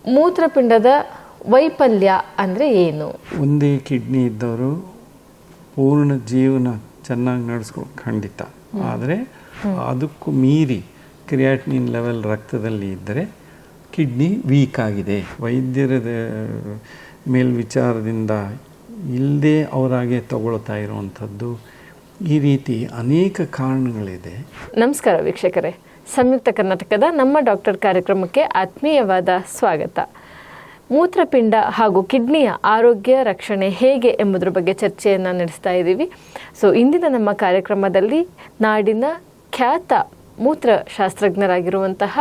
ಮೂತ್ರಪಿಂಡದ ವೈಫಲ್ಯ ಅಂದರೆ ಏನು? ಒಂದೇ ಕಿಡ್ನಿ ಇದ್ದವರು ಪೂರ್ಣ ಜೀವನ ಚೆನ್ನಾಗಿ ನಡೆಸ್ಕೊಂಡು ಖಂಡಿತ, ಆದರೆ ಅದಕ್ಕೂ ಮೀರಿ ಕ್ರಿಯಾಟಿನಿನ್ ಲೆವೆಲ್ ರಕ್ತದಲ್ಲಿ ಇದ್ದರೆ ಕಿಡ್ನಿ ವೀಕ್ ಆಗಿದೆ, ವೈದ್ಯರ ಮೇಲ್ವಿಚಾರದಿಂದ ಇಲ್ಲದೆ ಅವರಾಗೆ ತಗೊಳ್ತಾ ಇರುವಂಥದ್ದು, ಈ ರೀತಿ ಅನೇಕ ಕಾರಣಗಳಿದೆ. ನಮಸ್ಕಾರ ವೀಕ್ಷಕರೇ, ಸಂಯುಕ್ತ ಕರ್ನಾಟಕದ ನಮ್ಮ ಡಾಕ್ಟರ್ ಕಾರ್ಯಕ್ರಮಕ್ಕೆ ಆತ್ಮೀಯವಾದ ಸ್ವಾಗತ. ಮೂತ್ರಪಿಂಡ ಹಾಗೂ ಕಿಡ್ನಿಯ ಆರೋಗ್ಯ ರಕ್ಷಣೆ ಹೇಗೆ ಎಂಬುದರ ಬಗ್ಗೆ ಚರ್ಚೆಯನ್ನು ನಡೆಸ್ತಾ ಇದ್ದೀವಿ. ಇಂದಿನ ನಮ್ಮ ಕಾರ್ಯಕ್ರಮದಲ್ಲಿ ನಾಡಿನ ಖ್ಯಾತ ಮೂತ್ರಶಾಸ್ತ್ರಜ್ಞರಾಗಿರುವಂತಹ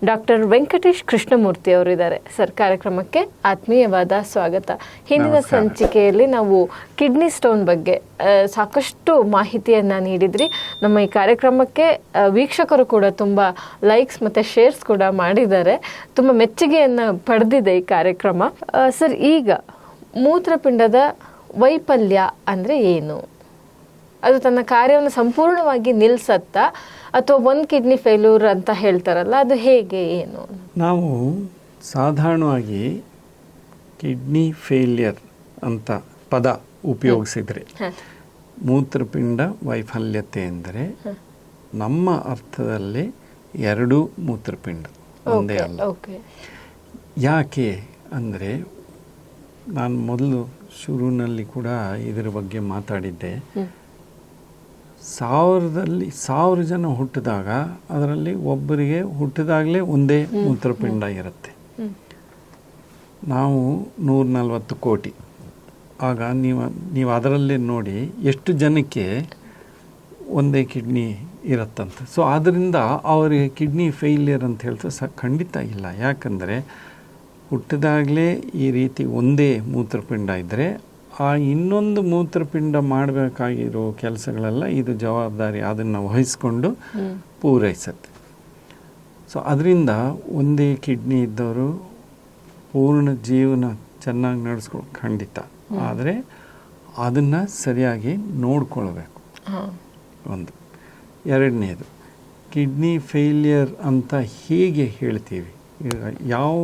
ಡಾಕ್ಟರ್ ವೆಂಕಟೇಶ್ ಕೃಷ್ಣಮೂರ್ತಿ ಅವರಿದ್ದಾರೆ. ಸರ್, ಕಾರ್ಯಕ್ರಮಕ್ಕೆ ಆತ್ಮೀಯವಾದ ಸ್ವಾಗತ. ಹಿಂದಿನ ಸಂಚಿಕೆಯಲ್ಲಿ ನಾವು ಕಿಡ್ನಿ ಸ್ಟೋನ್ ಬಗ್ಗೆ ಸಾಕಷ್ಟು ಮಾಹಿತಿಯನ್ನು ನೀಡಿದ್ರಿ. ನಮ್ಮ ಈ ಕಾರ್ಯಕ್ರಮಕ್ಕೆ ವೀಕ್ಷಕರು ಕೂಡ ತುಂಬ ಲೈಕ್ಸ್ ಮತ್ತು ಶೇರ್ಸ್ ಕೂಡ ಮಾಡಿದ್ದಾರೆ. ತುಂಬ ಮೆಚ್ಚುಗೆಯನ್ನು ಪಡೆದಿದೆ ಈ ಕಾರ್ಯಕ್ರಮ. ಸರ್, ಈಗ ಮೂತ್ರಪಿಂಡದ ವೈಫಲ್ಯ ಅಂದರೆ ಏನು? ಅದು ತನ್ನ ಕಾರ್ಯವನ್ನು ಸಂಪೂರ್ಣವಾಗಿ ನಿಲ್ಲಿಸತ್ತಾ ಅಥವಾ ಒಂದು ಕಿಡ್ನಿ ಫೇಲ್ಯೂರ್ ಅಂತ ಹೇಳ್ತಾರಲ್ಲ, ಅದು ಹೇಗೆ, ಏನು? ನಾವು ಸಾಧಾರಣವಾಗಿ ಕಿಡ್ನಿ ಫೇಲ್ಯರ್ ಅಂತ ಪದ ಉಪಯೋಗಿಸಿದರೆ ಮೂತ್ರಪಿಂಡ ವೈಫಲ್ಯತೆ ಎಂದರೆ ನಮ್ಮ ಅರ್ಥದಲ್ಲಿ ಎರಡೂ ಮೂತ್ರಪಿಂಡ ಒಂದೇ ಅಲ್ಲ. ಯಾಕೆ ಅಂದರೆ ನಾನು ಮೊದಲು ಶುರುವಿನಲ್ಲಿ ಕೂಡ ಇದರ ಬಗ್ಗೆ ಮಾತಾಡಿದ್ದೆ. 1000 ಜನ ಹುಟ್ಟಿದಾಗ ಅದರಲ್ಲಿ ಒಬ್ಬರಿಗೆ ಹುಟ್ಟಿದಾಗಲೇ ಒಂದೇ ಮೂತ್ರಪಿಂಡ ಇರುತ್ತೆ. ನಾವು 140 ಕೋಟಿ. ಆಗ ನೀವು ಅದರಲ್ಲೇ ನೋಡಿ ಎಷ್ಟು ಜನಕ್ಕೆ ಒಂದೇ ಕಿಡ್ನಿ ಇರುತ್ತಂತ. ಆದ್ದರಿಂದ ಅವರಿಗೆ ಕಿಡ್ನಿ ಫೇಲ್ಯರ್ ಅಂತ ಹೇಳ್ತಾರೆ ಖಂಡಿತ ಇಲ್ಲ. ಯಾಕಂದರೆ ಹುಟ್ಟಿದಾಗಲೇ ಈ ರೀತಿ ಒಂದೇ ಮೂತ್ರಪಿಂಡ ಇದ್ದರೆ ಆ ಇನ್ನೊಂದು ಮೂತ್ರಪಿಂಡ ಮಾಡಬೇಕಾಗಿರೋ ಕೆಲಸಗಳೆಲ್ಲ ಇದು ಜವಾಬ್ದಾರಿ ಅದನ್ನು ವಹಿಸ್ಕೊಂಡು ಪೂರೈಸುತ್ತೆ. ಅದರಿಂದ ಒಂದೇ ಕಿಡ್ನಿ ಇದ್ದವರು ಪೂರ್ಣ ಜೀವನ ಚೆನ್ನಾಗಿ ನಡೆಸ್ಕೊಂಡು ಖಂಡಿತ, ಆದರೆ ಅದನ್ನು ಸರಿಯಾಗಿ ನೋಡ್ಕೊಳ್ಬೇಕು. ಒಂದು. ಎರಡನೇದು, ಕಿಡ್ನಿ ಫೇಲ್ಯರ್ ಅಂತ ಹೇಗೆ ಹೇಳ್ತೀವಿ, ಯಾವ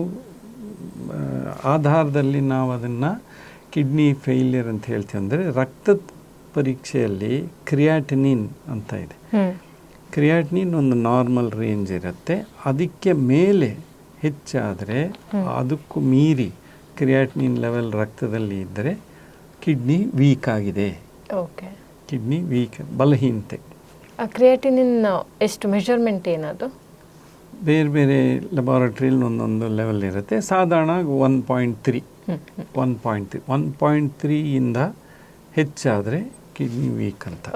ಆಧಾರದಲ್ಲಿ ನಾವು ಅದನ್ನು ಕಿಡ್ನಿ ಫೇಲ್ಯರ್ ಅಂತ ಹೇಳ್ತೀವಿ ಅಂದರೆ, ರಕ್ತದ ಪರೀಕ್ಷೆಯಲ್ಲಿ ಕ್ರಿಯಾಟಿನಿನ್ ಅಂತ ಇದೆ. ಕ್ರಿಯಾಟಿನಿನ್ ಒಂದು ನಾರ್ಮಲ್ ರೇಂಜ್ ಇರುತ್ತೆ. ಅದಕ್ಕೆ ಮೇಲೆ ಹೆಚ್ಚಾದರೆ, ಅದಕ್ಕೂ ಮೀರಿ ಕ್ರಿಯಾಟಿನಿನ್ ಲೆವೆಲ್ ರಕ್ತದಲ್ಲಿ ಇದ್ದರೆ ಕಿಡ್ನಿ ವೀಕ್ ಆಗಿದೆ, ಕಿಡ್ನಿ ವೀಕ್, ಬಲಹೀನತೆ. ಕ್ರಿಯಾಟಿನಿನ್ ಎಷ್ಟು ಮೆಜರ್ಮೆಂಟ್ ಏನದು? ಬೇರೆ ಬೇರೆ ಲ್ಯಾಬೊರೇಟರಿಯಲ್ಲಿ ಒಂದೊಂದು ಲೆವೆಲ್ ಇರುತ್ತೆ. ಸಾಧಾರಣ 1.3 1.3 ಹೆಚ್ಚಾದರೆ ಕಿಡ್ನಿ ವೀಕ್ ಅಂತ.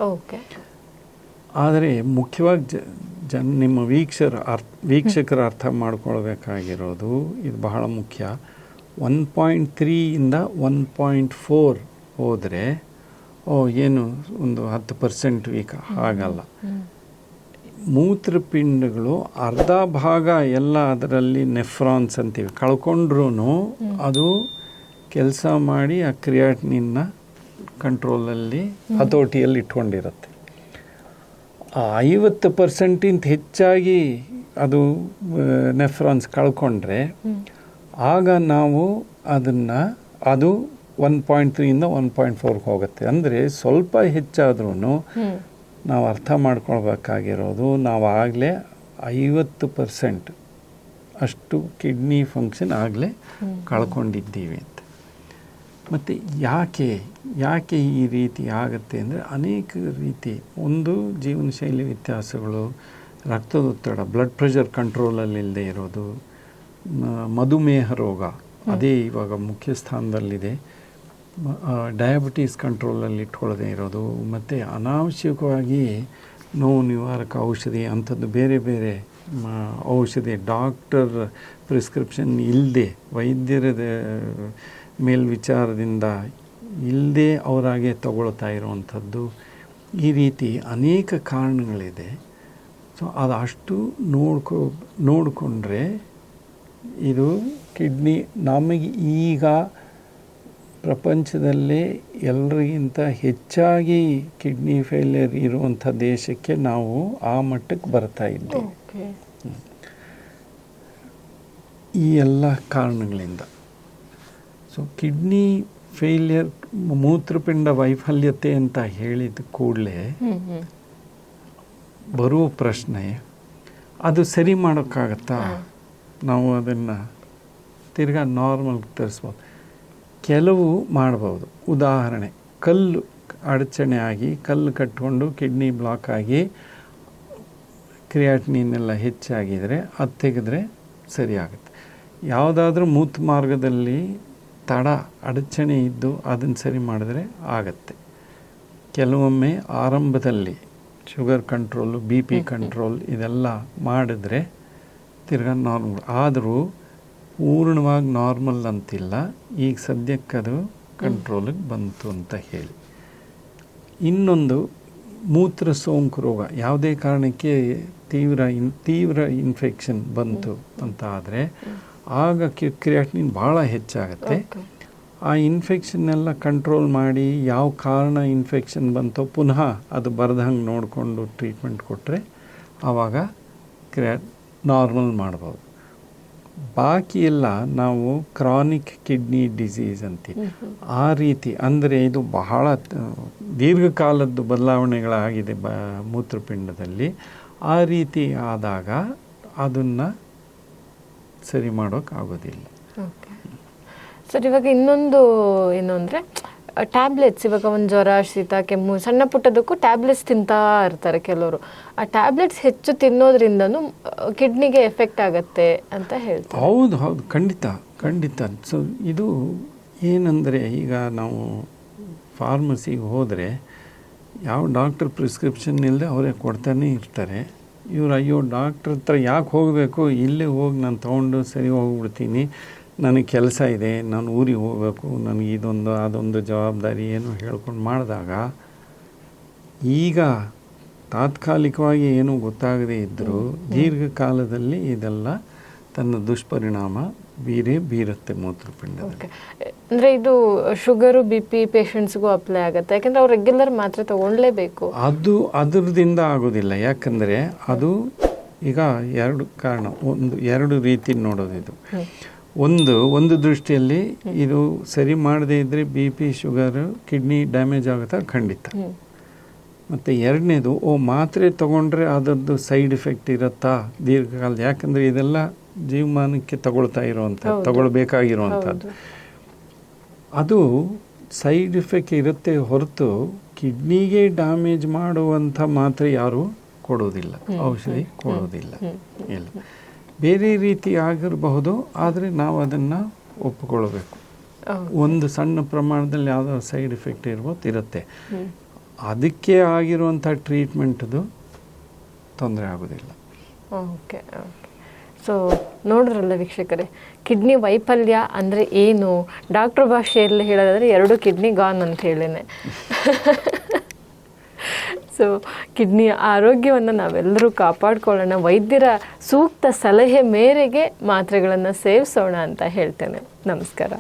ಆದರೆ ಮುಖ್ಯವಾಗಿ ನಿಮ್ಮ ವೀಕ್ಷಕರ ಅರ್ಥ ಮಾಡ್ಕೊಳ್ಬೇಕಾಗಿರೋದು ಇದು ಬಹಳ ಮುಖ್ಯ. 1.3 1.4 ಹೋದರೆ ಏನು ಒಂದು 10% ವೀಕ್ ಆಗಲ್ಲ. ಮೂತ್ರಪಿಂಡಗಳು ಅರ್ಧ ಭಾಗ ಎಲ್ಲ ಅದರಲ್ಲಿ ನೆಫ್ರಾನ್ಸ್ ಅಂತೀವಿ ಕಳ್ಕೊಂಡ್ರೂ ಅದು ಕೆಲಸ ಮಾಡಿ ಆ ಕ್ರಿಯಾಟಿನಿನ್ನ ಕಂಟ್ರೋಲಲ್ಲಿ ಹತೋಟಿಯಲ್ಲಿ ಇಟ್ಕೊಂಡಿರುತ್ತೆ. 50% ಹೆಚ್ಚಾಗಿ ಅದು ನೆಫ್ರಾನ್ಸ್ ಕಳ್ಕೊಂಡ್ರೆ ಆಗ ನಾವು ಅದು 1.3 1.4 ಹೋಗುತ್ತೆ. ಅಂದರೆ ಸ್ವಲ್ಪ ಹೆಚ್ಚಾದ್ರೂ ನಾವು ಅರ್ಥ ಮಾಡ್ಕೊಳ್ಬೇಕಾಗಿರೋದು ನಾವು ಆಗಲೇ 50% ಅಷ್ಟು ಕಿಡ್ನಿ ಫಂಕ್ಷನ್ ಆಗಲೇ ಕಳ್ಕೊಂಡಿದ್ದೀವಿ ಅಂತ. ಮತ್ತು ಯಾಕೆ ಈ ರೀತಿ ಆಗುತ್ತೆ ಅಂದರೆ ಅನೇಕ ರೀತಿ. ಒಂದು, ಜೀವನ ಶೈಲಿ ವ್ಯತ್ಯಾಸಗಳು, ರಕ್ತದೊತ್ತಡ, ಬ್ಲಡ್ ಪ್ರೆಷರ್ ಕಂಟ್ರೋಲಲ್ಲಿ ಇಲ್ಲದೆ ಇರೋದು, ಮಧುಮೇಹ ರೋಗ ಅದೇ ಇವಾಗ ಮುಖ್ಯ ಸ್ಥಾನದಲ್ಲಿದೆ, ಡಯಾಬಿಟೀಸ್ ಕಂಟ್ರೋಲಲ್ಲಿ ಇಟ್ಕೊಳ್ಳದೆ ಇರೋದು, ಮತ್ತು ಅನಾವಶ್ಯಕವಾಗಿ ನೋವು ನಿವಾರಕ ಔಷಧಿ ಅಂಥದ್ದು ಬೇರೆ ಬೇರೆ ಔಷಧಿ ಡಾಕ್ಟರ್ ಪ್ರಿಸ್ಕ್ರಿಪ್ಷನ್ ಇಲ್ಲದೆ, ವೈದ್ಯರ ಮೇಲ್ವಿಚಾರದಿಂದ ಇಲ್ಲದೆ ಅವರಾಗೆ ತಗೊಳ್ತಾ ಇರುವಂಥದ್ದು, ಈ ರೀತಿ ಅನೇಕ ಕಾರಣಗಳಿದೆ. ಅದು ಅಷ್ಟು ನೋಡಿಕೊಂಡ್ರೆ ಇದು ಕಿಡ್ನಿ ನಮಗೆ ಈಗ ಪ್ರಪಂಚದಲ್ಲೇ ಎಲ್ಲರಿಗಿಂತ ಹೆಚ್ಚಾಗಿ ಕಿಡ್ನಿ ಫೇಲ್ಯರ್ ಇರುವಂಥ ದೇಶಕ್ಕೆ ನಾವು ಆ ಮಟ್ಟಕ್ಕೆ ಬರ್ತಾ ಇದ್ದೇವೆ. ಈ ಎಲ್ಲ ಕಾರಣಗಳಿಂದ. ಸೊ ಕಿಡ್ನಿ ಫೇಲ್ಯರ್, ಮೂತ್ರಪಿಂಡ ವೈಫಲ್ಯತೆ ಅಂತ ಹೇಳಿದ ಕೂಡಲೇ ಬರುವ ಪ್ರಶ್ನೆ, ಅದು ಸರಿ ಮಾಡೋಕ್ಕಾಗತ್ತಾ? ನಾವು ಅದನ್ನು ತಿರ್ಗಾ ನಾರ್ಮಲ್ ತರಿಸ್ಬೋದು. ಕೆಲವು ಮಾಡ್ಬೋದು. ಉದಾಹರಣೆ, ಕಲ್ಲು ಅಡಚಣೆ ಆಗಿ ಕಲ್ಲು ಕಟ್ಕೊಂಡು ಕಿಡ್ನಿ ಬ್ಲಾಕ್ ಆಗಿ ಕ್ರಿಯಾಟಿನಿನ್ ಹೆಚ್ಚಾಗಿದರೆ ಅದು ತೆಗೆದ್ರೆ ಸರಿ ಆಗುತ್ತೆ. ಯಾವುದಾದ್ರೂ ಮೂತ್ರ ಮಾರ್ಗದಲ್ಲಿ ತಡ ಅಡಚಣೆ ಇದ್ದು ಅದನ್ನು ಸರಿ ಮಾಡಿದ್ರೆ ಆಗತ್ತೆ. ಕೆಲವೊಮ್ಮೆ ಆರಂಭದಲ್ಲಿ ಶುಗರ್ ಕಂಟ್ರೋಲು, BP ಕಂಟ್ರೋಲ್ ಇದೆಲ್ಲ ಮಾಡಿದ್ರೆ ತಿರ್ಗಾ ನಾರ್ಮಲ್. ಆದರೂ ಪೂರ್ಣವಾಗಿ ನಾರ್ಮಲ್ ಅಂತಿಲ್ಲ. ಈಗ ಸದ್ಯಕ್ಕದು ಕಂಟ್ರೋಲಿಗೆ ಬಂತು ಅಂತ ಹೇಳಿ. ಇನ್ನೊಂದು, ಮೂತ್ರ ಸೋಂಕು ರೋಗ ಯಾವುದೇ ಕಾರಣಕ್ಕೆ ತೀವ್ರ ಇನ್ಫೆಕ್ಷನ್ ಬಂತು ಅಂತ ಆದರೆ ಆಗ ಕ್ರಿಯಾಟಿನಿನ್ ಭಾಳ ಹೆಚ್ಚಾಗತ್ತೆ. ಆ ಇನ್ಫೆಕ್ಷನ್ನೆಲ್ಲ ಕಂಟ್ರೋಲ್ ಮಾಡಿ ಯಾವ ಕಾರಣ ಇನ್ಫೆಕ್ಷನ್ ಬಂತೋ ಪುನಃ ಅದು ಬರ್ದಂಗೆ ನೋಡಿಕೊಂಡು ಟ್ರೀಟ್ಮೆಂಟ್ ಕೊಟ್ಟರೆ ಆವಾಗ ನಾರ್ಮಲ್ ಮಾಡ್ಬೋದು. ಬಾಕಿ ಎಲ್ಲ ನಾವು ಕ್ರಾನಿಕ್ ಕಿಡ್ನಿ ಡಿಸೀಸ್ ಅಂತೀವಿ. ಆ ರೀತಿ ಅಂದರೆ ಇದು ಬಹಳ ದೀರ್ಘಕಾಲದ್ದು ಬದಲಾವಣೆಗಳಾಗಿದೆ ಮೂತ್ರಪಿಂಡದಲ್ಲಿ. ಆ ರೀತಿ ಆದಾಗ ಅದನ್ನು ಸರಿ ಮಾಡೋಕ್ಕಾಗೋದಿಲ್ಲ. ಸರ್, ಇವಾಗ ಇನ್ನೊಂದು ಏನು ಅಂದರೆ ಟ್ಯಾಬ್ಲೆಟ್ಸ್, ಇವಾಗ ಒಂದು ಜ್ವರ, ಶೀತ, ಕೆಮ್ಮು, ಸಣ್ಣ ಪುಟ್ಟದಕ್ಕೂ ಟ್ಯಾಬ್ಲೆಟ್ಸ್ ತಿಂತಾ ಇರ್ತಾರೆ ಕೆಲವರು. ಆ ಟ್ಯಾಬ್ಲೆಟ್ಸ್ ಹೆಚ್ಚು ತಿನ್ನೋದ್ರಿಂದನೂ ಕಿಡ್ನಿಗೆ ಎಫೆಕ್ಟ್ ಆಗತ್ತೆ ಅಂತ ಹೇಳ್ತಾರೆ. ಹೌದು, ಖಂಡಿತ. ಸೊ ಇದು ಏನಂದರೆ, ಈಗ ನಾವು ಫಾರ್ಮಸಿಗೆ ಹೋದರೆ ಯಾವ ಡಾಕ್ಟರ್ ಪ್ರಿಸ್ಕ್ರಿಪ್ಷನ್ ಇಲ್ಲದೆ ಅವರೇ ಕೊಡ್ತಾನೆ ಇರ್ತಾರೆ. ಇವರು ಅಯ್ಯೋ ಡಾಕ್ಟ್ರ್ ಹತ್ರ ಯಾಕೆ ಹೋಗಬೇಕು, ಇಲ್ಲೇ ಹೋಗಿ ನಾನು ತೊಗೊಂಡು ಸರಿ ಹೋಗ್ಬಿಡ್ತೀನಿ, ನನಗೆ ಕೆಲಸ ಇದೆ, ನಾನು ಊರಿಗೆ ಹೋಗಬೇಕು, ನನಗೆ ಇದೊಂದು ಅದೊಂದು ಜವಾಬ್ದಾರಿ ಏನು ಹೇಳ್ಕೊಂಡು ಮಾಡಿದಾಗ ಈಗ ತಾತ್ಕಾಲಿಕವಾಗಿ ಏನೂ ಗೊತ್ತಾಗದೇ ಇದ್ದರೂ ದೀರ್ಘಕಾಲದಲ್ಲಿ ಇದೆಲ್ಲ ತನ್ನ ದುಷ್ಪರಿಣಾಮ ಬೀರುತ್ತೆ ಮೂತ್ರಪಿಂಡದಲ್ಲಿ. ಅಂದರೆ ಇದು ಶುಗರು BP ಪೇಷಂಟ್ಸ್ಗೂ ಅಪ್ಲೈ ಆಗುತ್ತೆ, ಯಾಕಂದರೆ ಅವ್ರು ರೆಗ್ಯುಲರ್ ಮಾತ್ರೆ ತಗೊಳ್ಳೇಬೇಕು. ಅದು ಅದರದಿಂದ ಆಗೋದಿಲ್ಲ. ಯಾಕಂದರೆ ಅದು ಈಗ ಎರಡು ರೀತಿ ನೋಡೋದು. ಇದು ಒಂದು ದೃಷ್ಟಿಯಲ್ಲಿ ಇದು ಸರಿ ಮಾಡದೇ ಇದ್ದರೆ BP ಶುಗರು ಕಿಡ್ನಿ ಡ್ಯಾಮೇಜ್ ಆಗುತ್ತಾ? ಖಂಡಿತ. ಮತ್ತು ಎರಡನೇದು, ಮಾತ್ರೆ ತೊಗೊಂಡ್ರೆ ಅದರದ್ದು ಸೈಡ್ ಎಫೆಕ್ಟ್ ಇರುತ್ತಾ ದೀರ್ಘಕಾಲ? ಯಾಕಂದರೆ ಇದೆಲ್ಲ ಜೀವಮಾನಕ್ಕೆ ತಗೊಳ್ಬೇಕಾಗಿರುವಂಥದ್ದು. ಅದು ಸೈಡ್ ಎಫೆಕ್ಟ್ ಇರುತ್ತೆ ಹೊರತು ಕಿಡ್ನಿಗೆ ಡ್ಯಾಮೇಜ್ ಮಾಡುವಂಥ ಮಾತ್ರೆ ಯಾರೂ ಕೊಡೋದಿಲ್ಲ, ಔಷಧಿ ಕೊಡೋದಿಲ್ಲ. ಇಲ್ಲ, ಬೇರೆ ರೀತಿ ಆಗಿರಬಹುದು, ಆದರೆ ನಾವು ಅದನ್ನು ಒಪ್ಪಿಕೊಳ್ಬೇಕು. ಒಂದು ಸಣ್ಣ ಪ್ರಮಾಣದಲ್ಲಿ ಯಾವುದಾದ್ರು ಸೈಡ್ ಎಫೆಕ್ಟ್ ಇರುತ್ತೆ, ಅದಕ್ಕೆ ಆಗಿರುವಂಥ ಟ್ರೀಟ್ಮೆಂಟ್ದು ತೊಂದರೆ ಆಗೋದಿಲ್ಲ. ಓಕೆ. ಸೊ ನೋಡ್ರಲ್ಲ ವೀಕ್ಷಕರೇ, ಕಿಡ್ನಿ ವೈಫಲ್ಯ ಅಂದರೆ ಏನು? ಡಾಕ್ಟರ್ ಭಾಷೆಯಲ್ಲಿ ಹೇಳೋದಾದರೆ 2 ಕಿಡ್ನಿ ಗಾನ್ ಅಂತ ಹೇಳಿನೆ. ಸೊ ಕಿಡ್ನಿಯ ಆರೋಗ್ಯವನ್ನು ನಾವೆಲ್ಲರೂ ಕಾಪಾಡ್ಕೊಳ್ಳೋಣ, ವೈದ್ಯರ ಸೂಕ್ತ ಸಲಹೆ ಮೇರೆಗೆ ಮಾತ್ರೆಗಳನ್ನು ಸೇವಿಸೋಣ ಅಂತ ಹೇಳ್ತೇನೆ. ನಮಸ್ಕಾರ.